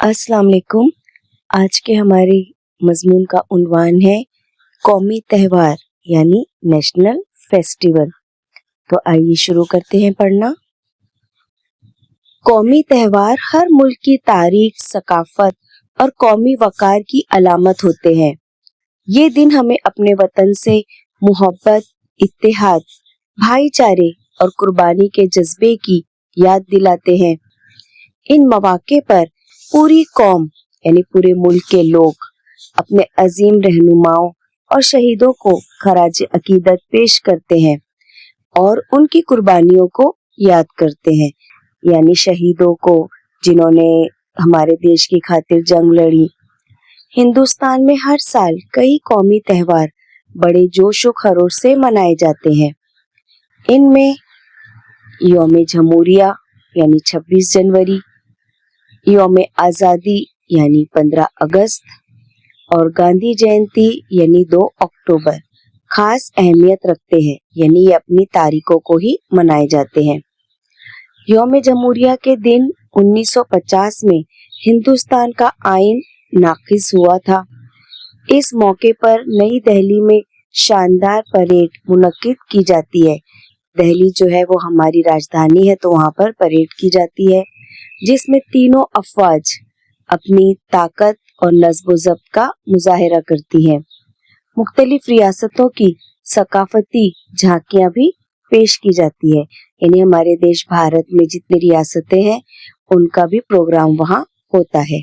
अस्सलाम वालेकुम। आज के हमारे मजमून का उन्वान है कौमी त्यौहार यानी नेशनल फेस्टिवल। तो आइए शुरू करते हैं पढ़ना। कौमी त्यौहार हर मुल्क की तारीख, सकाफत और कौमी वकार की अलामत होते हैं। ये दिन हमें अपने वतन से मोहब्बत, इत्तेहाद, भाईचारे और कुर्बानी के जज्बे की याद दिलाते हैं। इन मौके पर पूरी कौम यानी पूरे मुल्क के लोग अपने अजीम रहनुमाओं और शहीदों को खराज अकीदत पेश करते हैं और उनकी कुर्बानियों को याद करते हैं, यानी शहीदों को जिन्होंने हमारे देश की खातिर जंग लड़ी। हिंदुस्तान में हर साल कई कौमी त्यौहार बड़े जोश व खरोश से मनाए जाते हैं। इनमें यौम जमहूरिया यानी 26 जनवरी, यौम आज़ादी यानी 15 अगस्त और गांधी जयंती यानी 2 अक्टूबर खास अहमियत रखते हैं, यानी ये अपनी तारीखों को ही मनाए जाते हैं। यौम जमहूरिया के दिन 1950 में हिंदुस्तान का आइन नाफिज हुआ था। इस मौके पर नई दिल्ली में शानदार परेड मुनक्किद की जाती है। दिल्ली जो है वो हमारी राजधानी है, तो वहाँ पर परेड की जाती है जिसमें तीनों अफवाज अपनी ताकत और नज़्म व ज़ब्त का मुजाहिरा करती हैं। मुख्तलिफ रियासतों की सकाफती झांकियां भी पेश की जाती है, यानी हमारे देश भारत में जितनी रियासतें हैं उनका भी प्रोग्राम वहाँ होता है।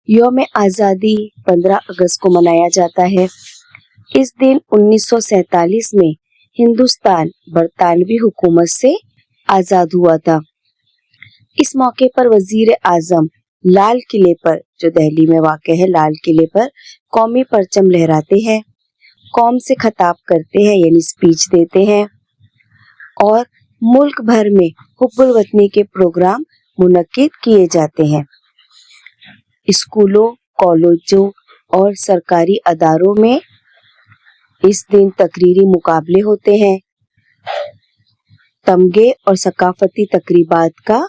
यौम आज़ादी 15 अगस्त को मनाया जाता है। इस दिन 1947 में हिंदुस्तान बरतानवी हुकूमत से आज़ाद हुआ था। इस मौके पर वजीर आजम लाल किले पर, जो दिल्ली में वाक़ है, लाल किले पर कौमी परचम लहराते हैं, कौम से खिताब करते हैं यानी स्पीच देते हैं और मुल्क भर में हुब्बुल वतनी के प्रोग्राम मुनक्किद किए जाते हैं। स्कूलों, कॉलेजों और सरकारी अदारों में इस दिन तकरीरी मुकाबले होते हैं। तमगे और सकाफती तकरीबात का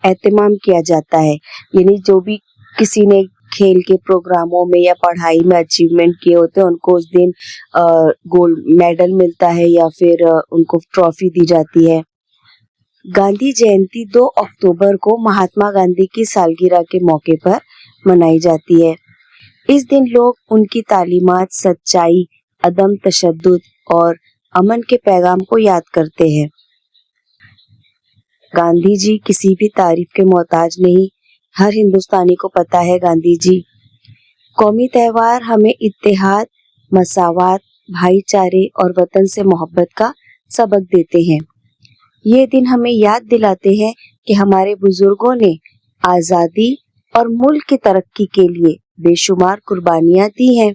एहतमाम किया जाता है, यानी जो भी किसी ने खेल के प्रोग्रामों में या पढ़ाई में अचीवमेंट किए होते हैं उनको उस दिन गोल्ड मेडल मिलता है या फिर उनको ट्रॉफी दी जाती है। गांधी जयंती 2 अक्टूबर को महात्मा गांधी की सालगिरह के मौके पर मनाई जाती है। इस दिन लोग उनकी तालीमात, सच्चाई, अदम तशद्दुद और अमन के पैगाम को याद करते हैं। गांधी जी किसी भी तारीफ के मोहताज नहीं, हर हिंदुस्तानी को पता है गांधी जी। कौमी त्यौहार हमें इत्तेहाद, मसावात, भाईचारे और वतन से मोहब्बत का सबक देते हैं। ये दिन हमें याद दिलाते हैं कि हमारे बुजुर्गों ने आज़ादी और मुल्क की तरक्की के लिए बेशुमार कुर्बानियां दी हैं,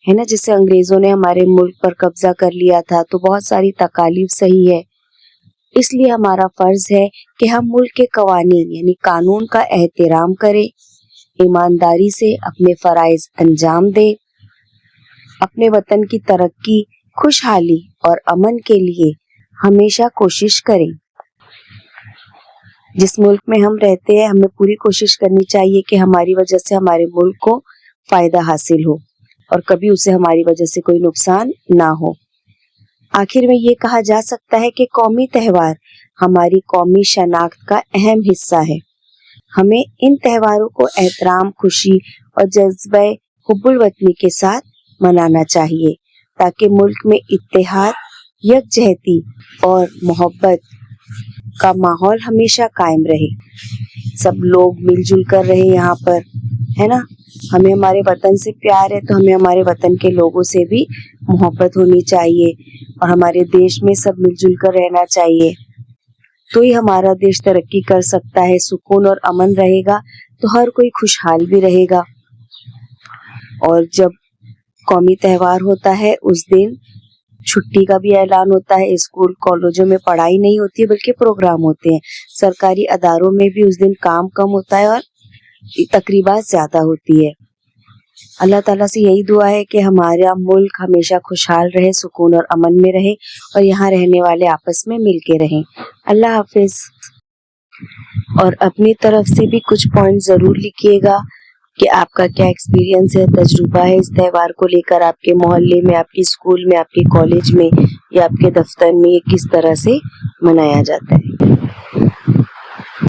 है ना। जैसे अंग्रेजों ने हमारे मुल्क पर कब्जा कर लिया था तो बहुत सारी तकालीफ सही है, इसलिए हमारा फर्ज है कि हम मुल्क के कवानीन यानी कानून का एहतराम करें, ईमानदारी से अपने फराइज अंजाम दें, अपने वतन की तरक्की, खुशहाली और अमन के लिए हमेशा कोशिश करें। जिस मुल्क में हम रहते हैं हमें पूरी कोशिश करनी चाहिए कि हमारी वजह से हमारे मुल्क को फायदा हासिल हो और कभी उसे हमारी वजह से कोई नुकसान ना हो। आखिर में ये कहा जा सकता है कि कौमी त्यौहार हमारी कौमी शनाख्त का अहम हिस्सा है। हमें इन त्यौहारों को एहतराम, खुशी और जज्बे हुब्बुल वतनी के साथ मनाना चाहिए ताकि मुल्क में इत्तेहाद, यकजहती और मोहब्बत का माहौल हमेशा कायम रहे, सब लोग मिलजुल कर रहे यहाँ पर, है ना। हमें हमारे वतन से प्यार है तो हमें हमारे वतन के लोगों से भी मोहब्बत होनी चाहिए और हमारे देश में सब मिलजुल कर रहना चाहिए, तो ही हमारा देश तरक्की कर सकता है। सुकून और अमन रहेगा तो हर कोई खुशहाल भी रहेगा। और जब कौमी त्यौहार होता है उस दिन छुट्टी का भी ऐलान होता है। स्कूल कॉलेजों में पढ़ाई नहीं होती है बल्कि प्रोग्राम होते हैं। सरकारी अदारों में भी उस दिन काम कम होता है और तकरीबात ज्यादा होती है। अल्लाह ताला से यही दुआ है कि हमारा मुल्क हमेशा खुशहाल रहे, सुकून और अमन में रहे और यहाँ रहने वाले आपस में मिल के रहें। अल्लाह हाफिज। اور اپنی طرف سے بھی کچھ پوائنٹ ضرور لکھیے گا کہ آپ کا کیا ایکسپیرینس ہے، تجربہ ہے اس تہوار کو لے کر، آپ کے محلے میں، آپ کے اسکول میں، آپ کے کالج میں یا آپ کے دفتر میں یہ کس طرح سے منایا جاتا ہے۔